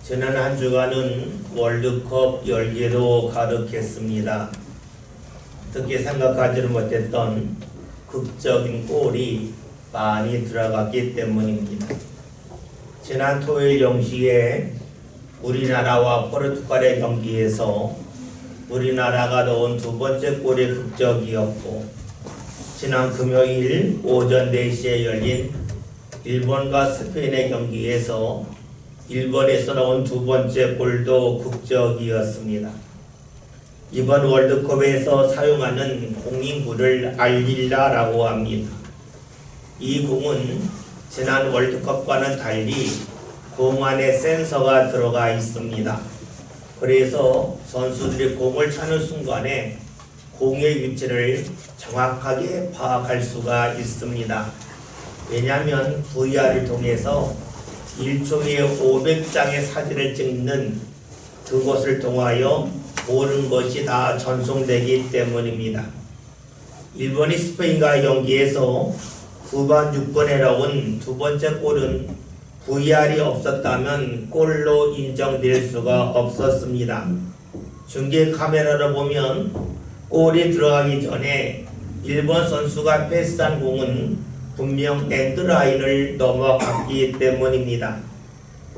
지난 한 주간은 월드컵 열기로 가득했습니다. 특히 생각하지를 못했던 극적인 골이 많이 들어갔기 때문입니다. 지난 토요일 0시에 우리나라와 포르투갈의 경기에서 우리나라가 넣은 두 번째 골이 극적이었고, 지난 금요일 오전 4시에 열린 일본과 스페인의 경기에서 일본에서 나온 두 번째 골도 극적이었습니다. 이번 월드컵에서 사용하는 공인구를 알릴라라고 합니다. 이 공은 지난 월드컵과는 달리 공 안에 센서가 들어가 있습니다. 그래서 선수들이 공을 차는 순간에 공의 위치를 정확하게 파악할 수가 있습니다. 왜냐하면 VR을 통해서 1초에 500장의 사진을 찍는 그것을 통하여 모든 것이 다 전송되기 때문입니다. 일본이 스페인과의 경기에서 후반 6분에 넣은 두 번째 골은 VR이 없었다면 골로 인정될 수가 없었습니다. 중계 카메라로 보면 골이 들어가기 전에 일본 선수가 패스한 공은 분명 엔드라인을 넘어갔기 때문입니다.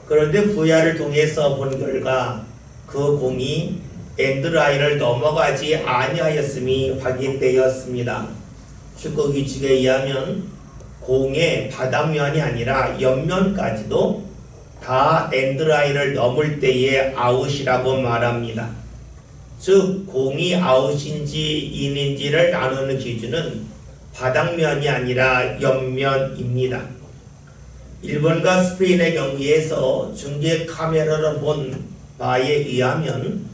그런데 VR을 통해서 본 결과 그 공이 엔드라인을 넘어가지 아니하였음이 확인되었습니다. 축구 규칙에 의하면 공의 바닥면이 아니라 옆면까지도 다 엔드라인을 넘을 때의 아웃이라고 말합니다. 즉 공이 아웃인지 인인지를 나누는 기준은 바닥면이 아니라 옆면입니다. 일본과 스페인의 경기에서 중계 카메라로 본 바에 의하면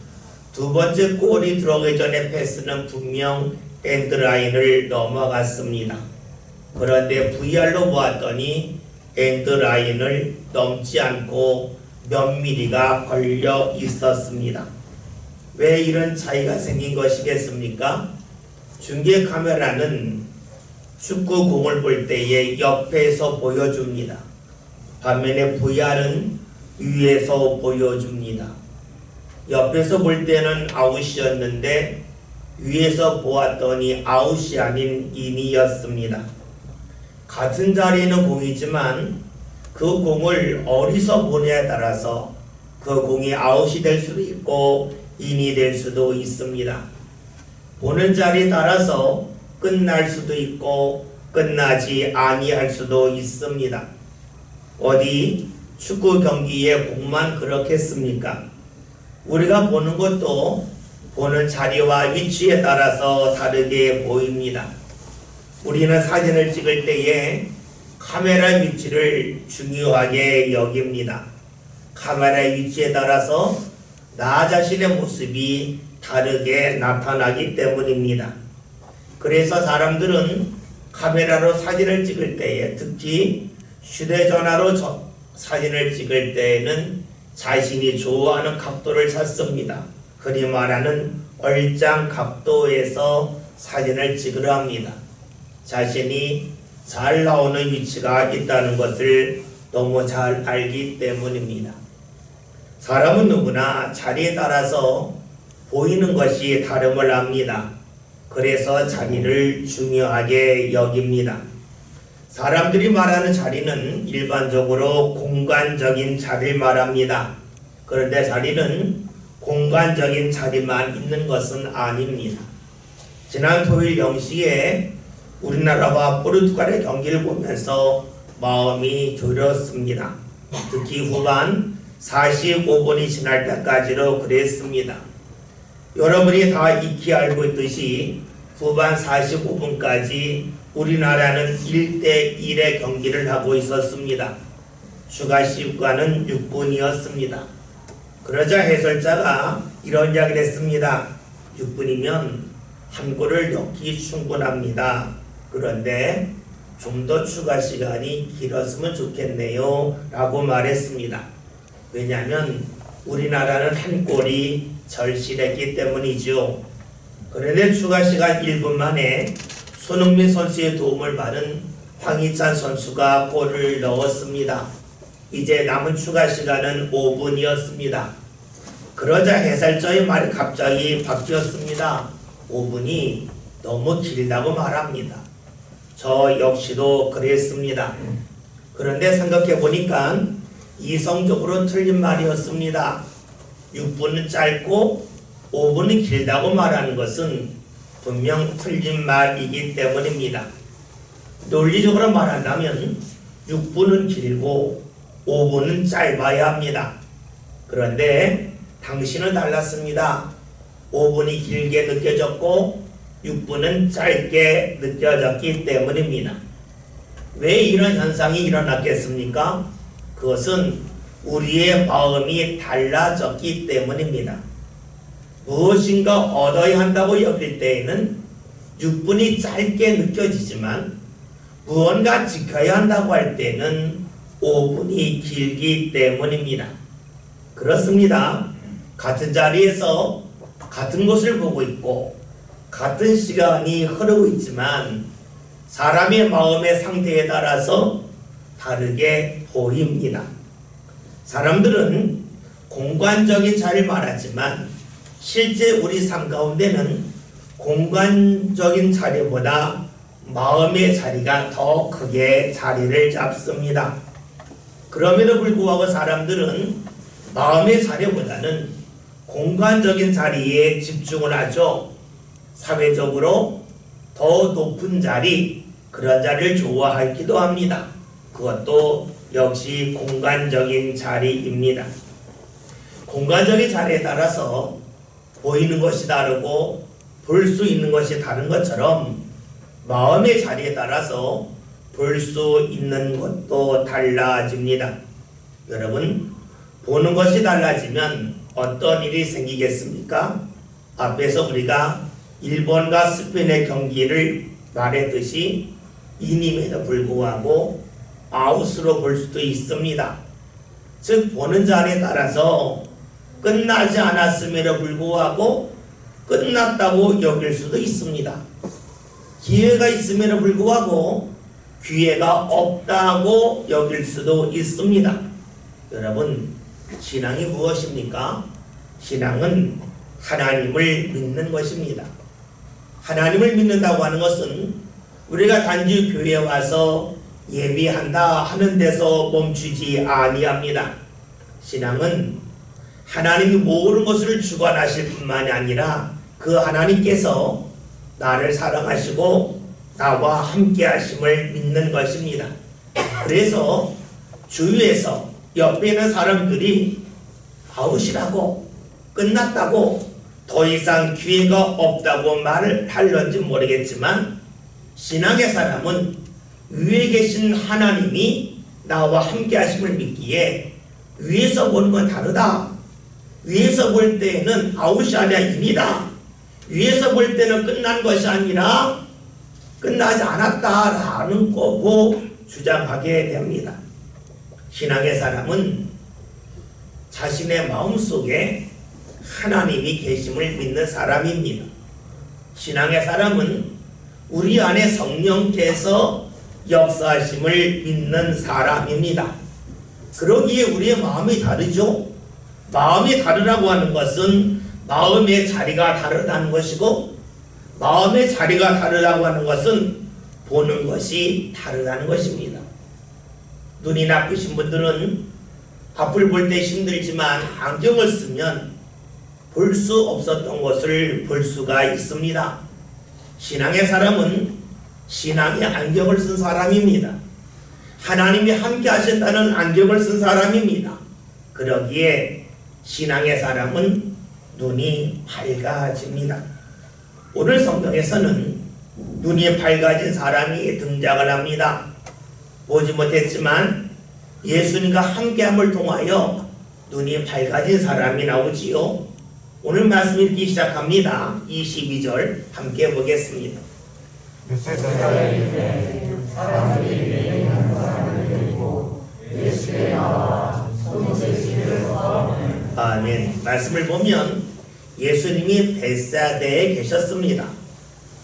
두 번째 골이 들어오기 전에 패스는 분명 엔드라인을 넘어갔습니다. 그런데 VR로 보았더니 엔드라인을 넘지 않고 몇 미리가 걸려 있었습니다. 왜 이런 차이가 생긴 것이겠습니까? 중계 카메라는 축구 공을 볼 때에 옆에서 보여줍니다. 반면에 VR은 위에서 보여줍니다. 옆에서 볼 때는 아웃이었는데 위에서 보았더니 아웃이 아닌 인이었습니다. 같은 자리에 있는 공이지만 그 공을 어디서 보냐에 따라서 그 공이 아웃이 될 수도 있고 인이 될 수도 있습니다. 보는 자리에 따라서 끝날 수도 있고 끝나지 아니할 수도 있습니다. 어디 축구 경기의 공만 그렇겠습니까? 우리가 보는 것도 보는 자리와 위치에 따라서 다르게 보입니다. 우리는 사진을 찍을 때에 카메라 위치를 중요하게 여깁니다. 카메라의 위치에 따라서 나 자신의 모습이 다르게 나타나기 때문입니다. 그래서 사람들은 카메라로 사진을 찍을 때에, 특히 휴대전화로 사진을 찍을 때에는 자신이 좋아하는 각도를 찾습니다. 흔히 말하는 얼짱 각도에서 사진을 찍으려 합니다. 자신이 잘 나오는 위치가 있다는 것을 너무 잘 알기 때문입니다. 사람은 누구나 자리에 따라서 보이는 것이 다름을 합니다. 그래서 자리를 중요하게 여깁니다. 사람들이 말하는 자리는 일반적으로 공간적인 자리를 말합니다. 그런데 자리는 공간적인 자리만 있는 것은 아닙니다. 지난 토요일 0시에 우리나라와 포르투갈의 경기를 보면서 마음이 졸였습니다. 특히 후반 45분이 지날 때까지로 그랬습니다. 여러분이 다 익히 알고 있듯이 후반 45분까지 우리나라는 1대1의 경기를 하고 있었습니다. 추가 시간은 6분이었습니다. 그러자 해설자가 이런 이야기를 했습니다. 6분이면 한 골을 넣기 충분합니다. 그런데 좀 더 추가 시간이 길었으면 좋겠네요 라고 말했습니다. 왜냐하면 우리나라는 한 골이 절실했기 때문이죠. 그런데 추가 시간 1분 만에 손흥민 선수의 도움을 받은 황희찬 선수가 골을 넣었습니다. 이제 남은 추가 시간은 5분이었습니다. 그러자 해설자의 말이 갑자기 바뀌었습니다. 5분이 너무 길다고 말합니다. 저 역시도 그랬습니다. 그런데 생각해 보니까 이성적으로 틀린 말이었습니다. 6분은 짧고 5분은 길다고 말하는 것은 분명 틀린 말이기 때문입니다. 논리적으로 말한다면 6분은 길고 5분은 짧아야 합니다. 그런데 당신은 달랐습니다. 5분이 길게 느껴졌고 6분은 짧게 느껴졌기 때문입니다. 왜 이런 현상이 일어났겠습니까? 그것은 우리의 마음이 달라졌기 때문입니다. 무엇인가 얻어야 한다고 여길 때에는 6분이 짧게 느껴지지만 무언가 지켜야 한다고 할 때는 5분이 길기 때문입니다. 그렇습니다. 같은 자리에서 같은 곳을 보고 있고 같은 시간이 흐르고 있지만 사람의 마음의 상태에 따라서 다르게 보입니다. 사람들은 공간적인 자리를 말하지만 실제 우리 삶 가운데는 공간적인 자리보다 마음의 자리가 더 크게 자리를 잡습니다. 그럼에도 불구하고 사람들은 마음의 자리보다는 공간적인 자리에 집중을 하죠. 사회적으로 더 높은 자리, 그런 자리를 좋아하기도 합니다. 그것도 역시 공간적인 자리입니다. 공간적인 자리에 따라서 보이는 것이 다르고 볼 수 있는 것이 다른 것처럼 마음의 자리에 따라서 볼 수 있는 것도 달라집니다. 여러분, 보는 것이 달라지면 어떤 일이 생기겠습니까? 앞에서 우리가 일본과 스페인의 경기를 말했듯이 인임에도 불구하고 아웃으로 볼 수도 있습니다. 즉 보는 자리에 따라서 끝나지 않았음에도 불구하고 끝났다고 여길 수도 있습니다. 기회가 있음에도 불구하고 기회가 없다고 여길 수도 있습니다. 여러분, 신앙이 무엇입니까? 신앙은 하나님을 믿는 것입니다. 하나님을 믿는다고 하는 것은 우리가 단지 교회에 와서 예배한다 하는 데서 멈추지 아니합니다. 신앙은 하나님이 모든 것을 주관하실 뿐만이 아니라 그 하나님께서 나를 사랑하시고 나와 함께 하심을 믿는 것입니다. 그래서 주위에서 옆에 있는 사람들이 아웃이라고 끝났다고 더 이상 기회가 없다고 말을 할런지 모르겠지만 신앙의 사람은 위에 계신 하나님이 나와 함께 하심을 믿기에 위에서 보는 건 다르다. 위에서 볼 때에는 아웃이 아니라 인이다. 위에서 볼 때는 끝난 것이 아니라 끝나지 않았다라는 거고 주장하게 됩니다. 신앙의 사람은 자신의 마음속에 하나님이 계심을 믿는 사람입니다. 신앙의 사람은 우리 안에 성령께서 역사하심을 믿는 사람입니다. 그러기에 우리의 마음이 다르죠. 마음이 다르다고 하는 것은 마음의 자리가 다르다는 것이고 마음의 자리가 다르다고 하는 것은 보는 것이 다르다는 것입니다. 눈이 나쁘신 분들은 앞을 볼 때 힘들지만 안경을 쓰면 볼 수 없었던 것을 볼 수가 있습니다. 신앙의 사람은 신앙의 안경을 쓴 사람입니다. 하나님이 함께 하셨다는 안경을 쓴 사람입니다. 그러기에 신앙의 사람은 눈이 밝아집니다. 오늘 성경에서는 눈이 밝아진 사람이 등장을 합니다. 보지 못했지만 예수님과 함께함을 통하여 눈이 밝아진 사람이 나오지요. 오늘 말씀 읽기 시작합니다. 22절 함께 보겠습니다. 사람들이 한 사람을 데리고 예수께 나와 손재시를 아멘. 말씀을 보면 예수님이 벳사다에 계셨습니다.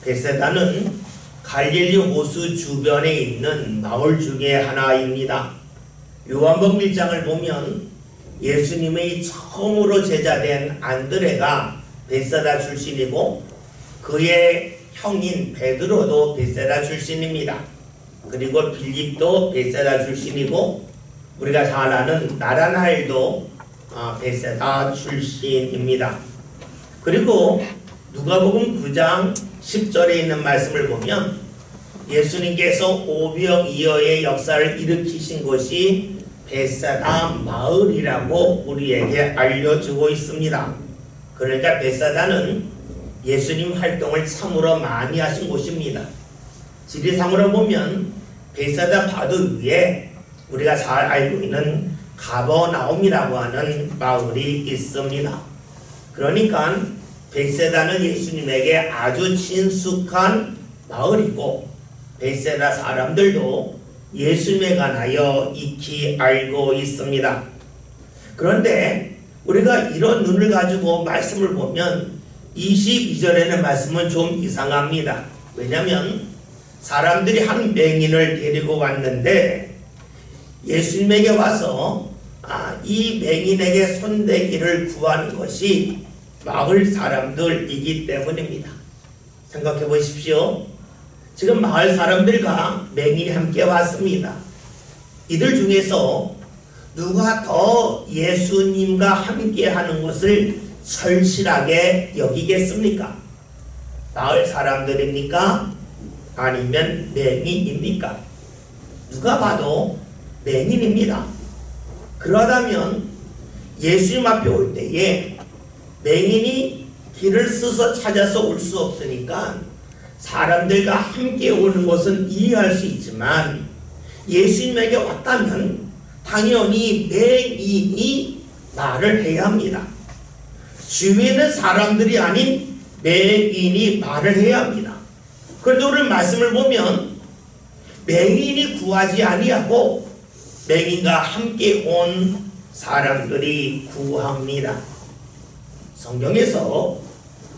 벳사다는 갈릴리 호수 주변에 있는 마을 중에 하나입니다. 요한복음 1장을 보면 예수님의 처음으로 제자된 안드레가 벳사다 출신이고 그의 형인 베드로도 벳사다 출신입니다. 그리고 빌립도 벳사다 출신이고 우리가 잘 아는 나다나엘도 벳사다 출신입니다. 그리고 누가복음 9장 10절에 있는 말씀을 보면 예수님께서 오병이어의 역사를 일으키신 곳이 벳사다 마을이라고 우리에게 알려주고 있습니다. 그러니까 벳사다는 예수님 활동을 참으로 많이 하신 곳입니다. 지리상으로 보면 벳사다 바다 위에 우리가 잘 알고 있는 가버나움이라고 하는 마을이 있습니다. 그러니까 벳사다는 예수님에게 아주 친숙한 마을이고 벳사다 사람들도 예수님에 관하여 익히 알고 있습니다. 그런데 우리가 이런 눈을 가지고 말씀을 보면 22절에는 말씀은 좀 이상합니다. 왜냐하면 사람들이 한 맹인을 데리고 왔는데 예수님에게 와서 이 맹인에게 손대기를 구하는 것이 마을 사람들이기 때문입니다. 생각해 보십시오. 지금 마을 사람들과 맹인이 함께 왔습니다. 이들 중에서 누가 더 예수님과 함께 하는 것을 절실하게 여기겠습니까? 마을 사람들입니까? 아니면 맹인입니까? 누가 봐도 맹인입니다. 그러다면 예수님 앞에 올 때에 맹인이 길을 스쳐 찾아서 올 수 없으니까 사람들과 함께 오는 것은 이해할 수 있지만 예수님에게 왔다면 당연히 맹인이 말을 해야 합니다. 주위에 있는 사람들이 아닌 맹인이 말을 해야 합니다. 그런데 오늘 말씀을 보면 맹인이 구하지 아니하고 맹인과 함께 온 사람들이 구합니다. 성경에서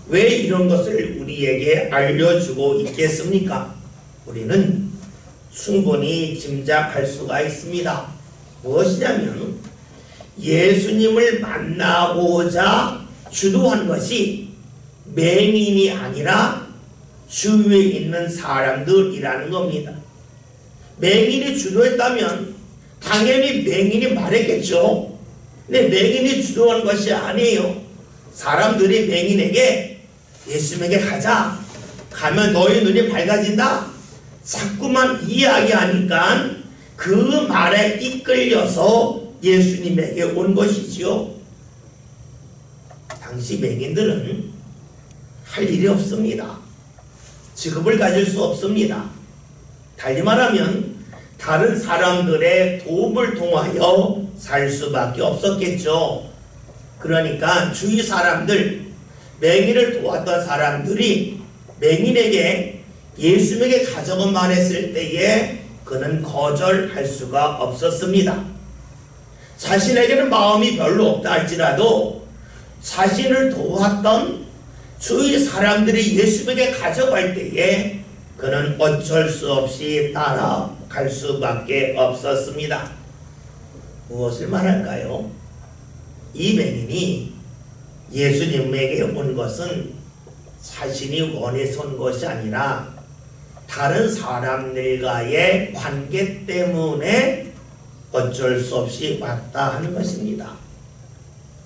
왜 이런 것을 우리에게 알려주고 있겠습니까? 우리는 충분히 짐작할 수가 있습니다. 무엇이냐면 예수님을 만나고자 주도한 것이 맹인이 아니라 주위에 있는 사람들이라는 겁니다. 맹인이 주도했다면 당연히 맹인이 말했겠죠. 근데 맹인이 주도한 것이 아니에요. 사람들이 맹인에게 예수님에게 가면 너희 눈이 밝아진다. 자꾸만 이야기하니까 그 말에 이끌려서 예수님에게 온 것이지요. 당시 맹인들은 할 일이 없습니다. 직업을 가질 수 없습니다. 달리 말하면 다른 사람들의 도움을 통하여 살 수밖에 없었겠죠. 그러니까 주위 사람들, 맹인을 도왔던 사람들이 맹인에게 예수님에게 가자고 말했을 때에 그는 거절할 수가 없었습니다. 자신에게는 마음이 별로 없다 할지라도 자신을 도왔던 주위 사람들이 예수님에게 가져갈 때에 그는 어쩔 수 없이 따라갈 수밖에 없었습니다. 무엇을 말할까요? 이 맹인이 예수님에게 온 것은 자신이 원해서 온 것이 아니라 다른 사람들과의 관계 때문에 어쩔 수 없이 왔다 하는 것입니다.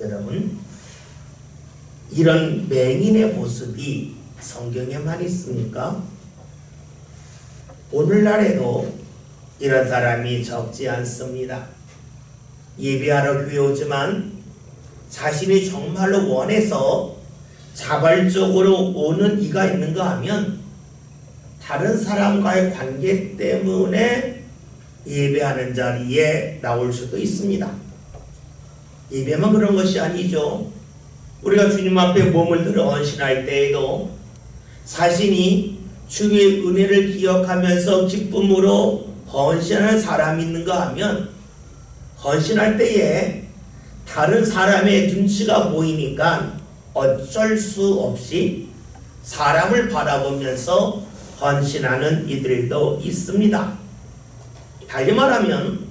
여러분, 이런 맹인의 모습이 성경에만 있습니까? 오늘날에도 이런 사람이 적지 않습니다. 예배하러 교회 오지만 자신이 정말로 원해서 자발적으로 오는 이가 있는가 하면 다른 사람과의 관계 때문에 예배하는 자리에 나올 수도 있습니다. 예배만 그런 것이 아니죠. 우리가 주님 앞에 몸을 들어 헌신할 때에도 자신이 주의 은혜를 기억하면서 기쁨으로 헌신하는 사람이 있는가 하면 헌신할 때에 다른 사람의 눈치가 보이니까 어쩔 수 없이 사람을 바라보면서 헌신하는 이들도 있습니다. 달리 말하면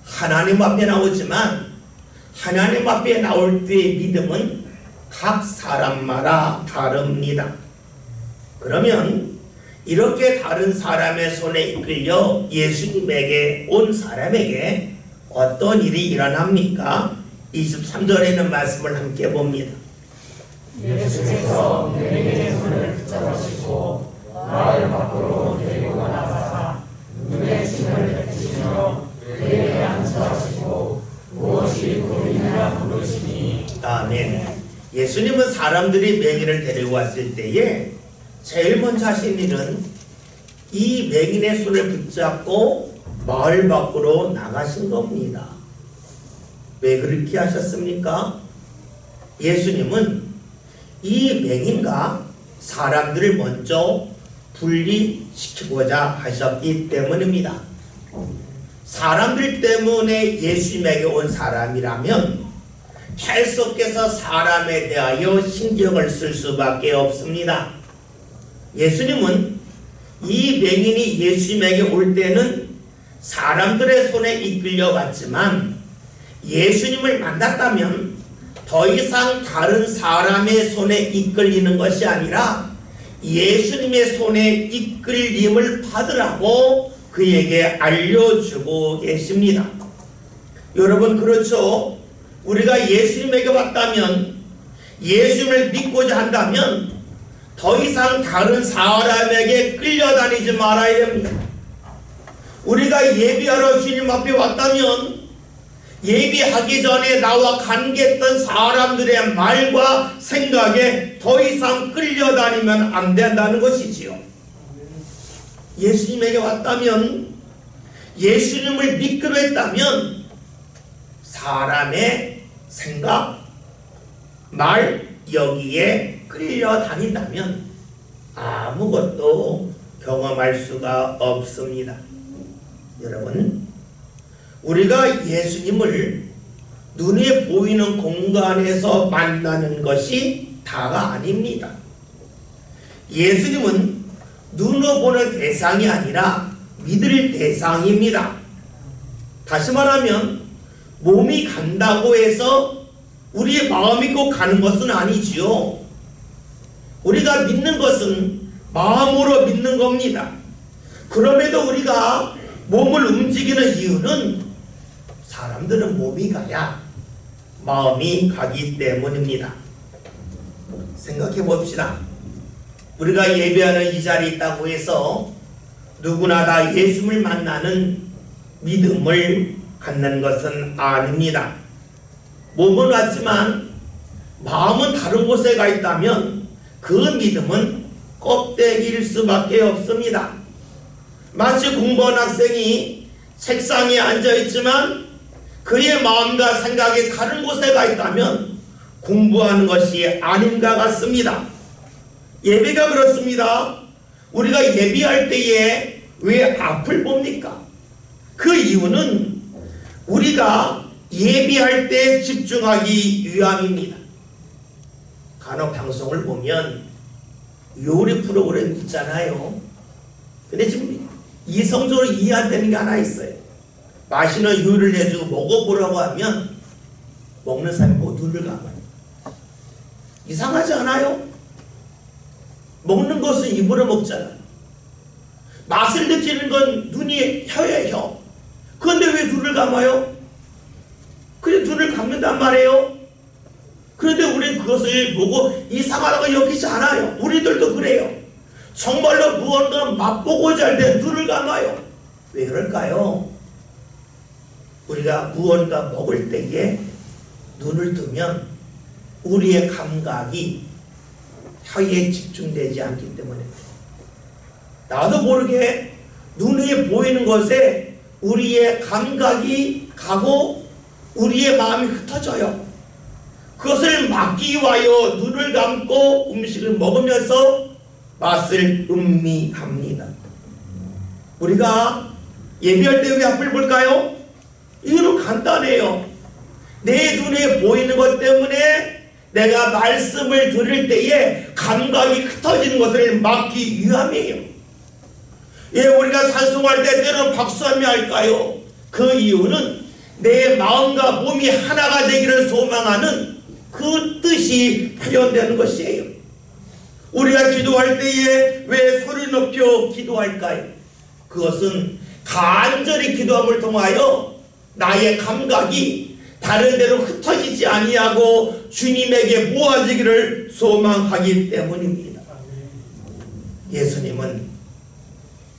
하나님 앞에 나오지만 하나님 앞에 나올 때의 믿음은 각 사람마다 다릅니다. 그러면 이렇게 다른 사람의 손에 이끌려 예수님에게 온 사람에게 어떤 일이 일어납니까? 23절에 있는 말씀을 함께 봅니다. 예수께서 내게 손을 붙잡으시고 마을 밖으로 데리고 나가사 눈에 침을 뱉으시며 내게 앉혀하시고 무엇이 고민이라 부르시니. 아멘. 예수님은 사람들이 맹인을 데리고 왔을 때에 제일 먼저 하신 일은 이 맹인의 손을 붙잡고 마을 밖으로 나가신 겁니다. 왜 그렇게 하셨습니까? 예수님은 이 맹인과 사람들을 먼저 분리시키고자 하셨기 때문입니다. 사람들 때문에 예수님에게 온 사람이라면 계속해서 사람에 대하여 신경을 쓸 수밖에 없습니다. 예수님은 이 맹인이 예수님에게 올 때는 사람들의 손에 이끌려 갔지만 예수님을 만났다면 더 이상 다른 사람의 손에 이끌리는 것이 아니라 예수님의 손에 이끌림을 받으라고 그에게 알려주고 계십니다. 여러분, 그렇죠? 우리가 예수님에게 왔다면, 예수님을 믿고자 한다면 더 이상 다른 사람에게 끌려다니지 말아야 됩니다. 우리가 예비하러 주님 앞에 왔다면 예비하기 전에 나와 관계했던 사람들의 말과 생각에 더 이상 끌려다니면 안 된다는 것이지요. 예수님에게 왔다면, 예수님을 믿기로 했다면 사람의 생각, 말, 여기에 끌려다닌다면 아무것도 경험할 수가 없습니다. 여러분, 우리가 예수님을 눈에 보이는 공간에서 만나는 것이 다가 아닙니다. 예수님은 눈으로 보는 대상이 아니라 믿을 대상입니다. 다시 말하면 몸이 간다고 해서 우리의 마음이 꼭 가는 것은 아니지요. 우리가 믿는 것은 마음으로 믿는 겁니다. 그럼에도 우리가 몸을 움직이는 이유는 사람들은 몸이 가야 마음이 가기 때문입니다. 생각해 봅시다. 우리가 예배하는 이 자리에 있다고 해서 누구나 다 예수님을 만나는 믿음을 갖는 것은 아닙니다. 몸은 왔지만 마음은 다른 곳에 가 있다면 그 믿음은 껍데기일 수밖에 없습니다. 마치 공부하는 학생이 책상에 앉아 있지만 그의 마음과 생각이 다른 곳에 가 있다면 공부하는 것이 아닌가 같습니다. 예배가 그렇습니다. 우리가 예배할 때에 왜 앞을 봅니까? 그 이유는 우리가 예배할 때 집중하기 위함입니다. 간혹 방송을 보면 요리 프로그램 있잖아요. 근데 지금 이성적으로 이해 안 되는 게 하나 있어요. 맛있는 요리를 해주고 먹어보라고 하면 먹는 사람이 눈을 감아요. 이상하지 않아요? 먹는 것은 입으로 먹잖아요. 맛을 느끼는 건 눈이 혀예요, 혀. 그런데 왜 눈을 감아요? 그냥 눈을 감는단 말이에요. 그런데 우리는 그것을 보고 이상하다고 여기지 않아요. 우리들도 그래요. 정말로 무언가 맛보고자 할 때 눈을 감아요. 왜 그럴까요? 우리가 무언가 먹을 때에 눈을 뜨면 우리의 감각이 혀에 집중되지 않기 때문에 나도 모르게 눈에 보이는 것에 우리의 감각이 가고 우리의 마음이 흩어져요. 그것을 막기 위하여 눈을 감고 음식을 먹으면서 맛을 음미합니다. 우리가 예배할 때 왜 앞을 볼까요? 이유는 간단해요. 내 눈에 보이는 것 때문에 내가 말씀을 들을 때에 감각이 흩어지는 것을 막기 위함이에요. 예, 우리가 찬송할 때 때로는 박수하며 할까요? 그 이유는 내 마음과 몸이 하나가 되기를 소망하는 그 뜻이 표현되는 것이에요. 우리가 기도할 때에 왜 소리 높여 기도할까요? 그것은 간절히 기도함을 통하여 나의 감각이 다른 데로 흩어지지 아니하고 주님에게 모아지기를 소망하기 때문입니다. 예수님은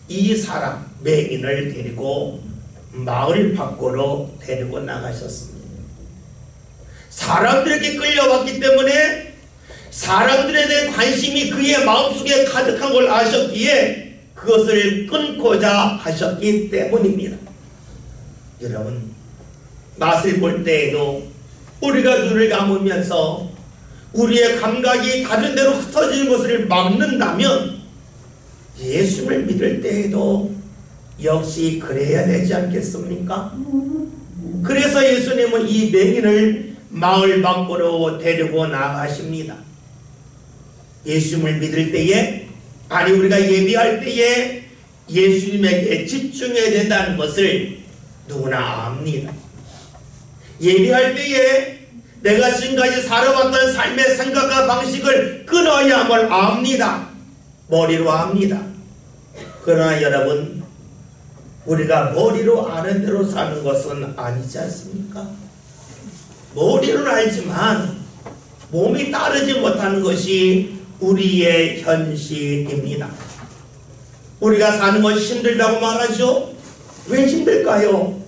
이 사람 맹인을 데리고 마을 밖으로 데리고 나가셨습니다. 사람들에게 끌려왔기 때문에 사람들에 대한 관심이 그의 마음속에 가득한 걸 아셨기에 그것을 끊고자 하셨기 때문입니다. 여러분, 맛을 볼 때에도 우리가 눈을 감으면서 우리의 감각이 다른 데로 흩어지는 것을 막는다면 예수를 믿을 때에도 역시 그래야 되지 않겠습니까? 그래서 예수님은 이 맹인을 마을 밖으로 데리고 나가십니다. 예수님을 믿을 때에, 아니 우리가 예비할 때에 예수님에게 집중해야 된다는 것을 누구나 압니다. 예비할 때에 내가 지금까지 살아왔던 삶의 생각과 방식을 끊어야 함을 압니다. 머리로 압니다. 그러나 여러분, 우리가 머리로 아는 대로 사는 것은 아니지 않습니까? 머리로는 알지만 몸이 따르지 못하는 것이 우리의 현실입니다. 우리가 사는 것이 힘들다고 말하죠? 왜 힘들까요?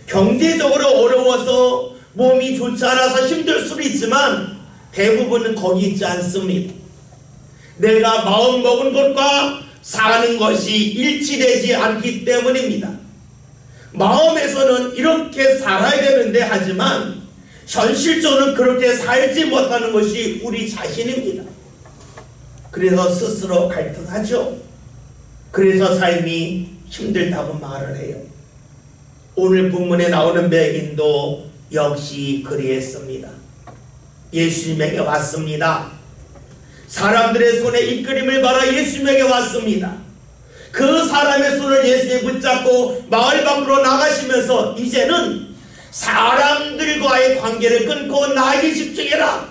경제적으로 어려워서 몸이 좋지 않아서 힘들 수도 있지만 대부분은 거기 있지 않습니다. 내가 마음 먹은 것과 사는 것이 일치되지 않기 때문입니다. 마음에서는 이렇게 살아야 되는데 하지만 현실적으로는 그렇게 살지 못하는 것이 우리 자신입니다. 그래서 스스로 갈등하죠. 그래서 삶이 힘들다고 말을 해요. 오늘 본문에 나오는 맹인도 역시 그리했습니다. 예수님에게 왔습니다. 사람들의 손에 이끌림을 받아 예수님에게 왔습니다. 그 사람의 손을 예수님이 붙잡고 마을 밖으로 나가시면서 이제는 사람들과의 관계를 끊고 나에게 집중해라,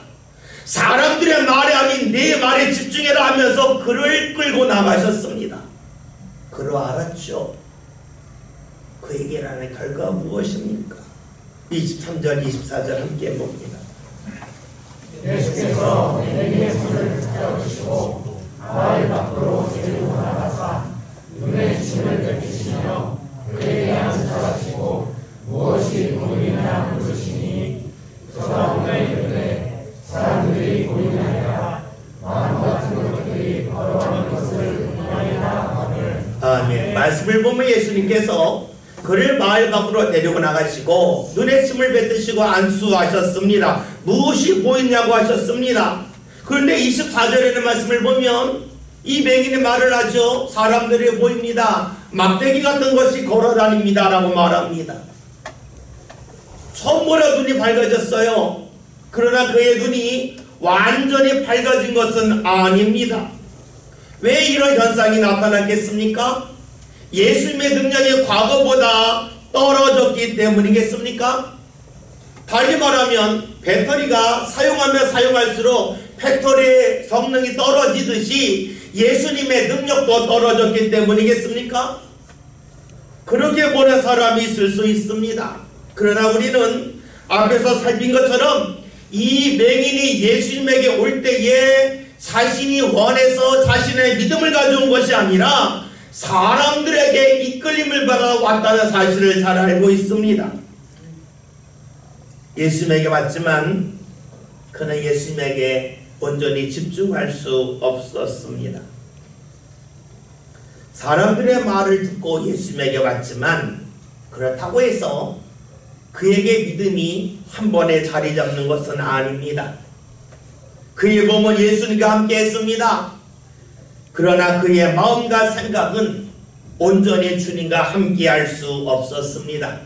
사람들의 말이 아닌 내 말에 집중해라 하면서 그를 끌고 나가셨습니다. 그로 알았죠. 그에게 하는 결과가 무엇입니까? 23절 24절 함께 봅니다. 예수께서 맹인의 손을 붙잡으시고 마을 밖으로 데리고 나가사 눈에 침을 뱉으시며 그에게 앉아가시고 무엇이 보이느냐 물으시니 저가 보내 이르되 사람들이 보이느냐 마음 같은 것들이 걸어가는 것을 보이느냐 하늘. 아멘. 말씀을 보면 예수님께서 그를 마을 밖으로 데리고 나가시고 눈에 침을 뱉으시고 안수하셨습니다. 무엇이 보이냐고 하셨습니다. 그런데 24절에는 말씀을 보면 이 맹인이 말을 하죠. 사람들이 보입니다. 막대기 같은 것이 걸어다닙니다 라고 말합니다. 처음으로 눈이 밝아졌어요. 그러나 그의 눈이 완전히 밝아진 것은 아닙니다. 왜 이런 현상이 나타났겠습니까? 예수님의 능력이 과거보다 떨어졌기 때문이겠습니까? 달리 말하면 배터리가 사용하면 사용할수록 배터리의 성능이 떨어지듯이 예수님의 능력도 떨어졌기 때문이겠습니까? 그렇게 보는 사람이 있을 수 있습니다. 그러나 우리는 앞에서 살핀 것처럼 이 맹인이 예수님에게 올 때에 자신이 원해서 자신의 믿음을 가져온 것이 아니라 사람들에게 이끌림을 받아 왔다는 사실을 잘 알고 있습니다. 예수님에게 왔지만 그는 예수님에게 온전히 집중할 수 없었습니다. 사람들의 말을 듣고 예수님에게 왔지만 그렇다고 해서 그에게 믿음이 한 번에 자리 잡는 것은 아닙니다. 그의 몸은 예수님과 함께 했습니다. 그러나 그의 마음과 생각은 온전히 주님과 함께 할 수 없었습니다.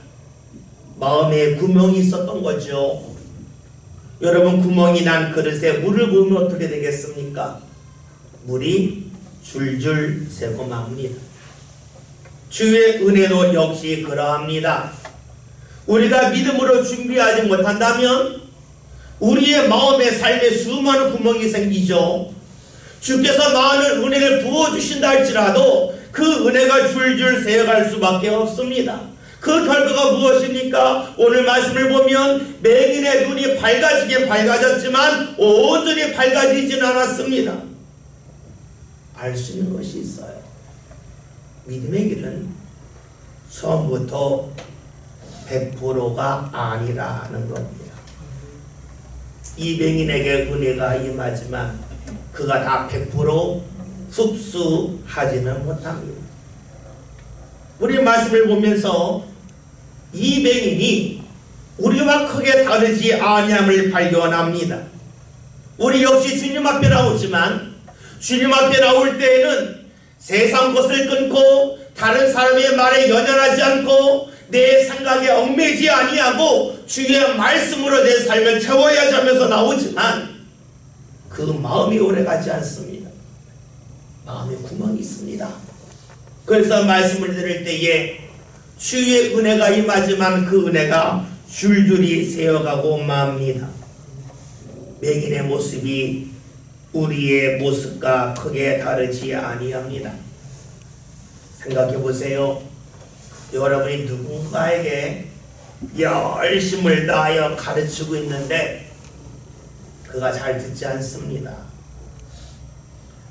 마음에 구멍이 있었던 거죠. 여러분, 구멍이 난 그릇에 물을 부으면 어떻게 되겠습니까? 물이 줄줄 새고 맙니다. 주의 은혜도 역시 그러합니다. 우리가 믿음으로 준비하지 못한다면 우리의 마음의 삶에 수많은 구멍이 생기죠. 주께서 많은 은혜를 부어주신다 할지라도 그 은혜가 줄줄 새어갈 수밖에 없습니다. 그 결과가 무엇입니까? 오늘 말씀을 보면 맹인의 눈이 밝아지긴 밝아졌지만 온전히 밝아지진 않았습니다. 알 수 있는 것이 있어요. 믿음의 길은 처음부터 100%가 아니라는 겁니다. 이 맹인에게 은혜가 임하지만 그가 다 100% 흡수하지는 못합니다. 우리 말씀을 보면서 이 맹인이 우리와 크게 다르지 아니함을 발견합니다. 우리 역시 주님 앞에 나오지만 주님 앞에 나올 때에는 세상 것을 끊고 다른 사람의 말에 연연하지 않고 내 생각에 얽매이지 아니하고 주의 말씀으로 내 삶을 채워야지 하면서 나오지만 그 마음이 오래가지 않습니다. 마음에 구멍이 있습니다. 그래서 말씀을 들을 때에 주의 은혜가 임하지만 그 은혜가 줄줄이 새어가고 맙니다. 맹인의 모습이 우리의 모습과 크게 다르지 아니합니다. 생각해 보세요. 여러분이 누군가에게 열심을 다하여 가르치고 있는데 그가 잘 듣지 않습니다.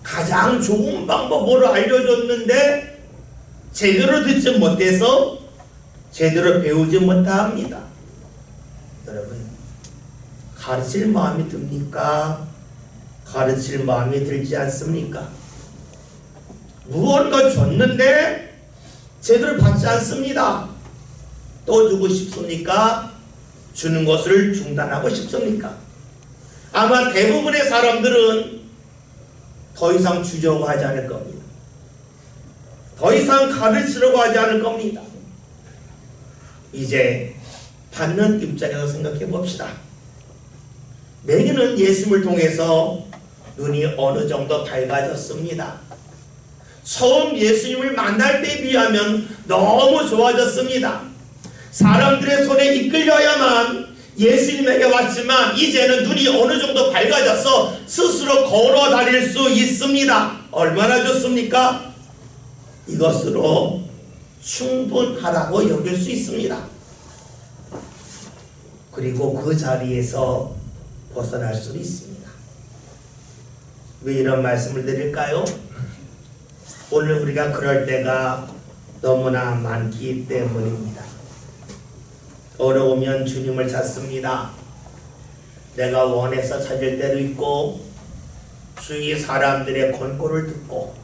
가장 좋은 방법으로 알려줬는데 제대로 듣지 못해서 제대로 배우지 못합니다. 여러분, 가르칠 마음이 듭니까? 가르칠 마음이 들지 않습니까? 무언가 줬는데 제대로 받지 않습니다. 또 주고 싶습니까? 주는 것을 중단하고 싶습니까? 아마 대부분의 사람들은 더 이상 주려고 하지 않을 겁니다. 더 이상 가르치려고 하지 않을 겁니다. 이제 받는 입장에서 생각해 봅시다. 맹인은 예수님을 통해서 눈이 어느 정도 밝아졌습니다. 처음 예수님을 만날 때에 비하면 너무 좋아졌습니다. 사람들의 손에 이끌려야만 예수님에게 왔지만 이제는 눈이 어느 정도 밝아져서 스스로 걸어 다닐 수 있습니다. 얼마나 좋습니까? 이것으로 충분하다고 여길 수 있습니다. 그리고 그 자리에서 벗어날 수 있습니다. 왜 이런 말씀을 드릴까요? 오늘 우리가 그럴 때가 너무나 많기 때문입니다. 어려우면 주님을 찾습니다. 내가 원해서 찾을 때도 있고 주위 사람들의 권고를 듣고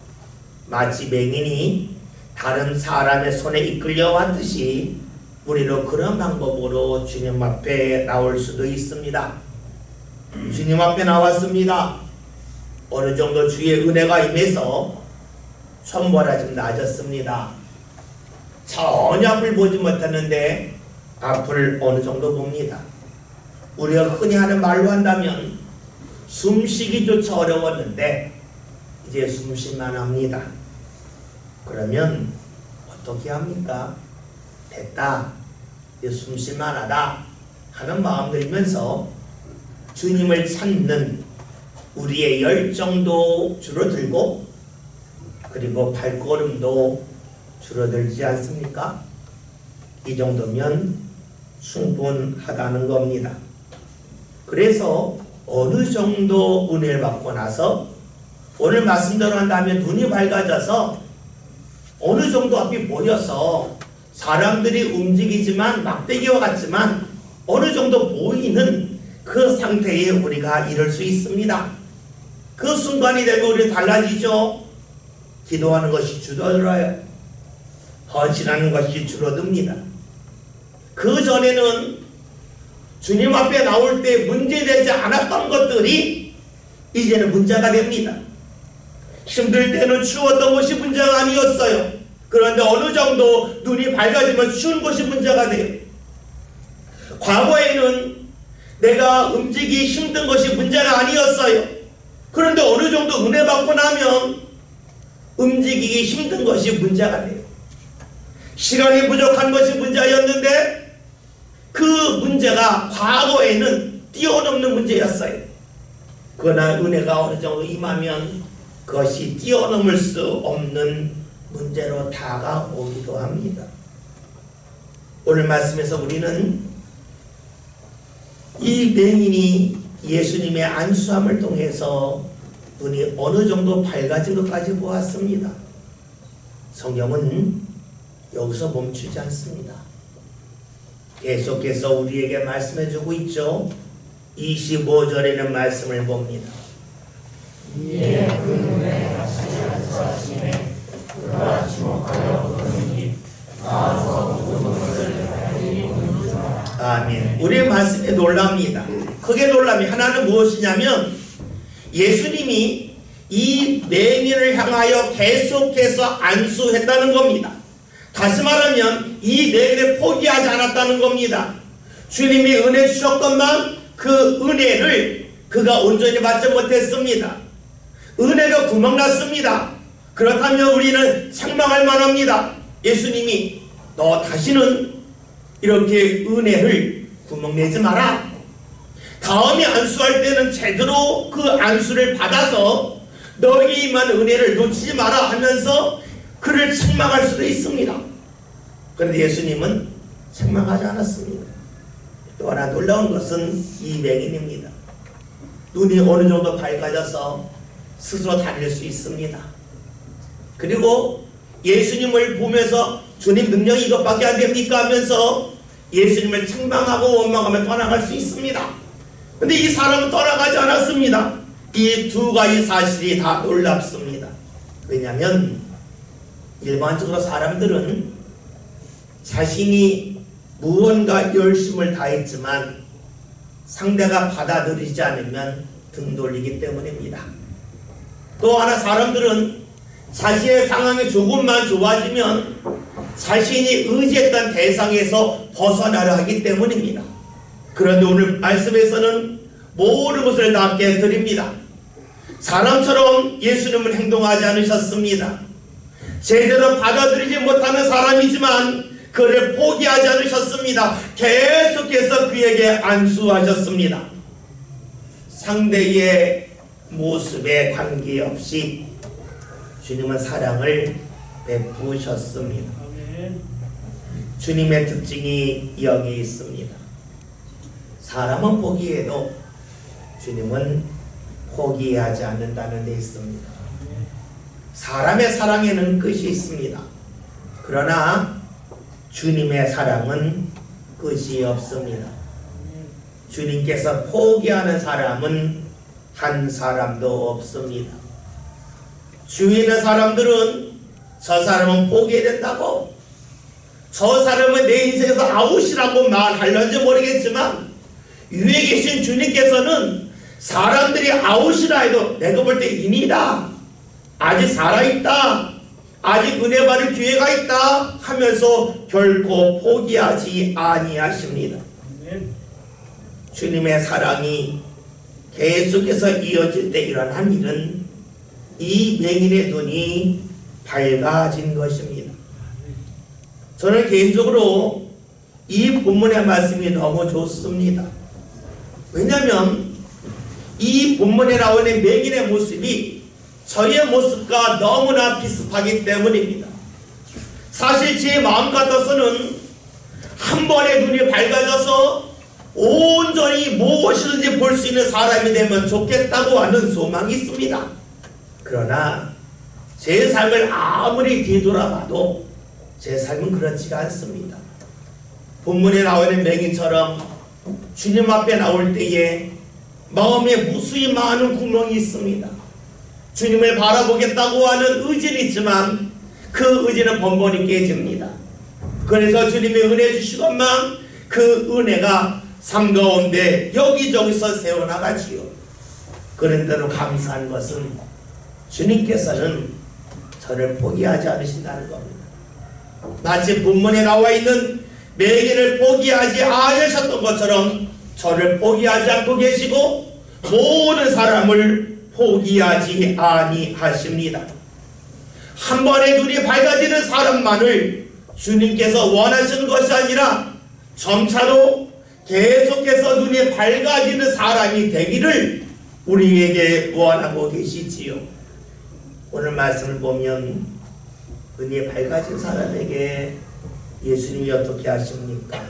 마치 맹인이 다른 사람의 손에 이끌려 왔듯이 우리도 그런 방법으로 주님 앞에 나올 수도 있습니다. 주님 앞에 나왔습니다. 어느 정도 주의 은혜가 임해서 손보라 좀 나아졌습니다. 전혀 앞을 보지 못했는데 앞을 어느 정도 봅니다. 우리가 흔히 하는 말로 한다면 숨쉬기조차 어려웠는데 이제 숨쉴만 합니다. 그러면 어떻게 합니까? 됐다, 이제 숨쉴만 하다 하는 마음 들면서 주님을 찾는 우리의 열정도 줄어들고 그리고 발걸음도 줄어들지 않습니까? 이 정도면 충분하다는 겁니다. 그래서 어느 정도 은혜를 받고 나서 오늘 말씀대로 한다면 눈이 밝아져서 어느 정도 앞이 보여서 사람들이 움직이지만 막대기와 같지만 어느 정도 보이는 그 상태에 우리가 이럴 수 있습니다. 그 순간이 되면 우리 달라지죠. 기도하는 것이 줄어들어요. 헌신하는 것이 줄어듭니다. 그 전에는 주님 앞에 나올 때 문제되지 않았던 것들이 이제는 문제가 됩니다. 힘들 때는 추웠던 것이 문제가 아니었어요. 그런데 어느 정도 눈이 밝아지면 추운 것이 문제가 돼요. 과거에는 내가 움직이기 힘든 것이 문제가 아니었어요. 그런데 어느 정도 은혜 받고 나면 움직이기 힘든 것이 문제가 돼요. 시간이 부족한 것이 문제였는데 그 문제가 과거에는 뛰어넘는 문제였어요. 그러나 은혜가 어느 정도 임하면 그것이 뛰어넘을 수 없는 문제로 다가오기도 합니다. 오늘 말씀에서 우리는 이 맹인이 예수님의 안수함을 통해서 눈이 어느 정도 밝아진 것까지 보았습니다. 성경은 여기서 멈추지 않습니다. 계속해서 우리에게 말씀해주고 있죠. 25절에는 말씀을 봅니다. 이에 그 눈에 다시 안수하시매 그가 주목하여 보니 나와서 모든 것을 밝히 보는 줄 알아. 아멘. 우리의 말씀에 놀랍니다. 크게 놀람이 하나는 무엇이냐면 예수님이 이 맹인을 향하여 계속해서 안수했다는 겁니다. 다시 말하면 이 맹인을 포기하지 않았다는 겁니다. 주님이 은혜 주셨건만 그 은혜를 그가 온전히 받지 못했습니다. 은혜가 구멍났습니다. 그렇다면 우리는 책망할 만합니다. 예수님이 너 다시는 이렇게 은혜를 구멍내지 마라. 다음에 안수할 때는 제대로 그 안수를 받아서 너에게 임한 은혜를 놓치지 마라 하면서 그를 책망할 수도 있습니다. 그런데 예수님은 책망하지 않았습니다. 또 하나 놀라운 것은 이 맹인입니다. 눈이 어느 정도 밝아져서 스스로 다닐 수 있습니다. 그리고 예수님을 보면서 주님 능력이 이것밖에 안 됩니까 하면서 예수님을 책망하고 원망하며 떠나갈 수 있습니다. 근데 이 사람은 떠나가지 않았습니다. 이 두 가지 사실이 다 놀랍습니다. 왜냐하면 일반적으로 사람들은 자신이 무언가 열심을 다했지만 상대가 받아들이지 않으면 등 돌리기 때문입니다. 또 하나 사람들은 자신의 상황이 조금만 좋아지면 자신이 의지했던 대상에서 벗어나려 하기 때문입니다. 그런데 오늘 말씀에서는 모든 것을 다 깨뜨립니다. 사람처럼 예수님은 행동하지 않으셨습니다. 제대로 받아들이지 못하는 사람이지만 그를 포기하지 않으셨습니다. 계속해서 그에게 안수하셨습니다. 상대의 모습에 관계없이 주님은 사랑을 베푸셨습니다. 주님의 특징이 여기 있습니다. 사람은 포기해도 주님은 포기하지 않는다는 데 있습니다. 사람의 사랑에는 끝이 있습니다. 그러나 주님의 사랑은 끝이 없습니다. 주님께서 포기하는 사람은 한 사람도 없습니다. 주위에 있는 사람들은 저 사람은 포기해야 된다고, 저 사람은 내 인생에서 아웃이라고 말하려는지 모르겠지만 위에 계신 주님께서는 사람들이 아웃이라 해도 내가 볼 때 인이다, 아직 살아있다, 아직 은혜 받을 기회가 있다 하면서 결코 포기하지 아니하십니다. 주님의 사랑이 계속해서 이어질 때 일어난 일은 이 맹인의 눈이 밝아진 것입니다. 저는 개인적으로 이 본문의 말씀이 너무 좋습니다. 왜냐하면 이 본문에 나오는 맹인의 모습이 저의 모습과 너무나 비슷하기 때문입니다. 사실 제 마음 같아서는 한 번에 눈이 밝아져서 온전히 무엇이든지 볼 수 있는 사람이 되면 좋겠다고 하는 소망이 있습니다. 그러나 제 삶을 아무리 뒤돌아봐도 제 삶은 그렇지가 않습니다. 본문에 나오는 맹인처럼 주님 앞에 나올 때에 마음에 무수히 많은 구멍이 있습니다. 주님을 바라보겠다고 하는 의지는 있지만 그 의지는 번번이 깨집니다. 그래서 주님의 은혜 주시건만 그 은혜가 삶 가운데 여기저기서 새어나가지요. 그런데도 감사한 것은 주님께서는 저를 포기하지 않으신다는 겁니다. 마치 본문에 나와 있는 맹인을 포기하지 않으셨던 것처럼 저를 포기하지 않고 계시고 모든 사람을 포기하지 아니하십니다. 한 번에 눈이 밝아지는 사람만을 주님께서 원하시는 것이 아니라 점차로 계속해서 눈이 밝아지는 사람이 되기를 우리에게 원하고 계시지요. 오늘 말씀을 보면 눈이 밝아진 사람에게 예수님이 어떻게 하십니까?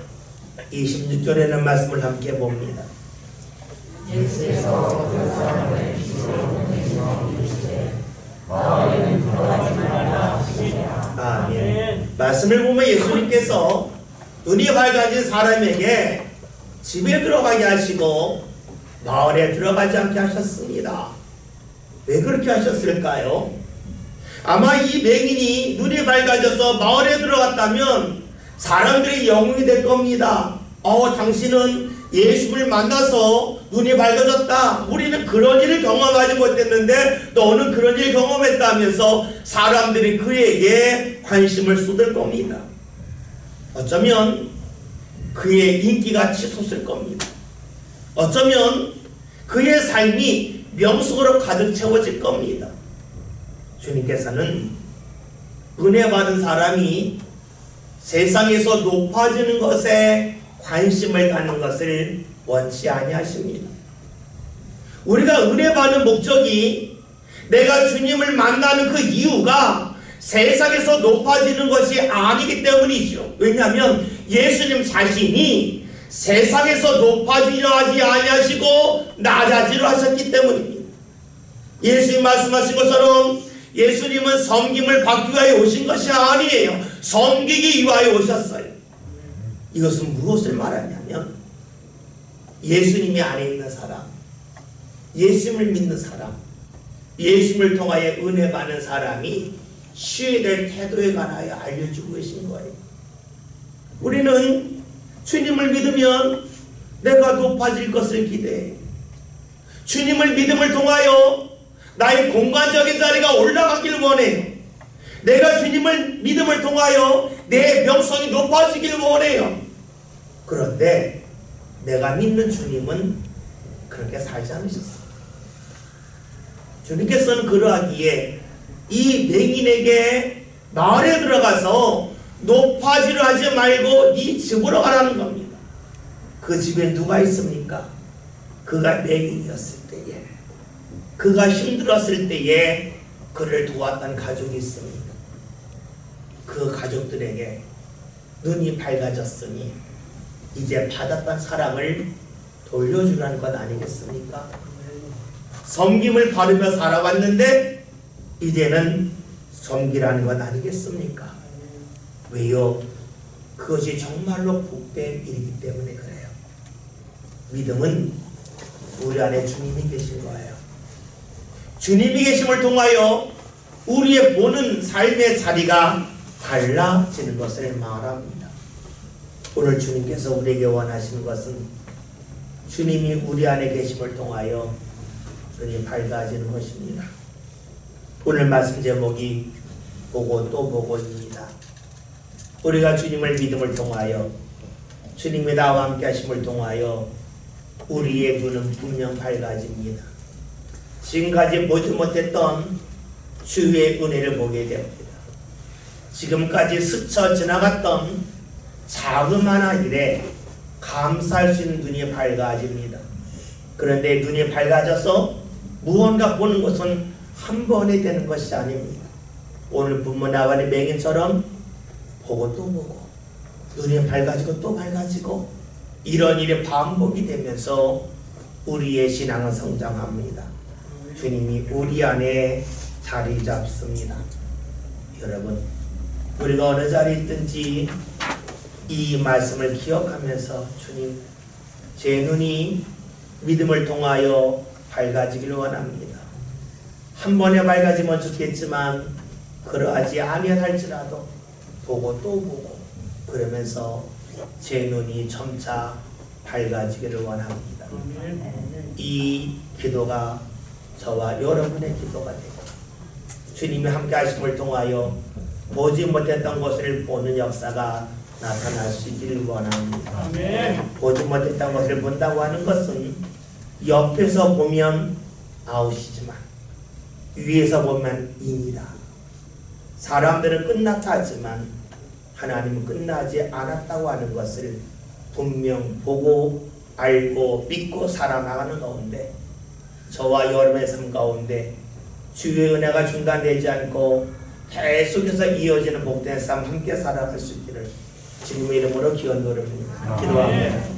26절에는 말씀을 함께 봅니다. 예수께서 그 사람을 빛으로 이르시되 마을에는 들어가지 말라 하시니라. 아멘. 말씀을 보면 예수님께서 눈이 밝아진 사람에게 집에 들어가게 하시고 마을에 들어가지 않게 하셨습니다. 왜 그렇게 하셨을까요? 아마 이 맹인이 눈이 밝아져서 마을에 들어갔다면 사람들의 영웅이 될 겁니다. 당신은 예수를 만나서 눈이 밝아졌다. 우리는 그런 일을 경험하지 못했는데 너는 그런 일을 경험했다면서 사람들이 그에게 관심을 쏟을 겁니다. 어쩌면 그의 인기가 치솟을 겁니다. 어쩌면 그의 삶이 명성으로 가득 채워질 겁니다. 주님께서는 은혜 받은 사람이 세상에서 높아지는 것에 관심을 갖는 것을 원치 아니하십니다. 우리가 은혜 받는 목적이 내가 주님을 만나는 그 이유가 세상에서 높아지는 것이 아니기 때문이죠. 왜냐하면 예수님 자신이 세상에서 높아지려 하지 아니하시고 낮아지려 하셨기 때문입니다. 예수님 말씀하신 것처럼 예수님은 섬김을 받기 위하여 오신 것이 아니에요. 섬기기 위하여 오셨어요. 이것은 무엇을 말하냐면 예수님이 안에 있는 사람, 예수님을 믿는 사람, 예수님을 통하여 은혜 받는 사람이 쉬어야 될 태도에 관하여 알려주고 계신 거예요. 우리는 주님을 믿으면 내가 높아질 것을 기대해. 주님을 믿음을 통하여 나의 공간적인 자리가 올라가길 원해요. 내가 주님을 믿음을 통하여 내 명성이 높아지길 원해요. 그런데 내가 믿는 주님은 그렇게 살지 않으셨어요. 주님께서는 그러하기에 이 맹인에게 마을에 들어가서 높아지려 하지 말고 네 집으로 가라는 겁니다. 그 집에 누가 있습니까? 그가 맹인이었을 때에, 그가 힘들었을 때에 그를 도왔던 가족이 있습니다. 그 가족들에게 눈이 밝아졌으니 이제 받았던 사랑을 돌려주라는 것 아니겠습니까? 섬김을 받으며 살아왔는데 이제는 섬기라는 것 아니겠습니까? 왜요? 그것이 정말로 복된 일이기 때문에 그래요. 믿음은 우리 안에 주님이 계신 거예요. 주님이 계심을 통하여 우리의 보는 삶의 자리가 달라지는 것을 말합니다. 오늘 주님께서 우리에게 원하시는 것은 주님이 우리 안에 계심을 통하여 눈이 밝아지는 것입니다. 오늘 말씀 제목이 보고 또 보고입니다. 우리가 주님을 믿음을 통하여 주님이 나와 함께 하심을 통하여 우리의 눈은 분명 밝아집니다. 지금까지 보지 못했던 주의 은혜를 보게 됩니다. 지금까지 스쳐 지나갔던 자그마한 일에 감사할 수 있는 눈이 밝아집니다. 그런데 눈이 밝아져서 무언가 보는 것은 한 번에 되는 것이 아닙니다. 오늘 본문 나와는 맹인처럼 보고 또 보고 눈이 밝아지고 또 밝아지고 이런 일이 반복이 되면서 우리의 신앙은 성장합니다. 주님이 우리 안에 자리 잡습니다. 여러분, 우리가 어느 자리에 있든지 이 말씀을 기억하면서 주님, 제 눈이 믿음을 통하여 밝아지기를 원합니다. 한 번에 밝아지면 좋겠지만 그러하지 아니할지라도 보고 또 보고 그러면서 제 눈이 점차 밝아지기를 원합니다. 이 기도가 저와 여러분의 기도가 되고 주님이 함께 하심을 통하여 보지 못했던 것을 보는 역사가 나타날 수 있기를 원합니다. 아멘. 보지 못했던 것을 본다고 하는 것은 옆에서 보면 아웃이지만 위에서 보면 인이다. 사람들은 끝났다 하지만 하나님은 끝나지 않았다고 하는 것을 분명 보고 알고 믿고 살아나가는 가운데 저와 여러분의 삶 가운데 주의 은혜가 중단되지 않고 계속해서 이어지는 복된 삶 함께 살아갈 수 있기를 주님의 이름으로 기원드립니다. 기도합니다.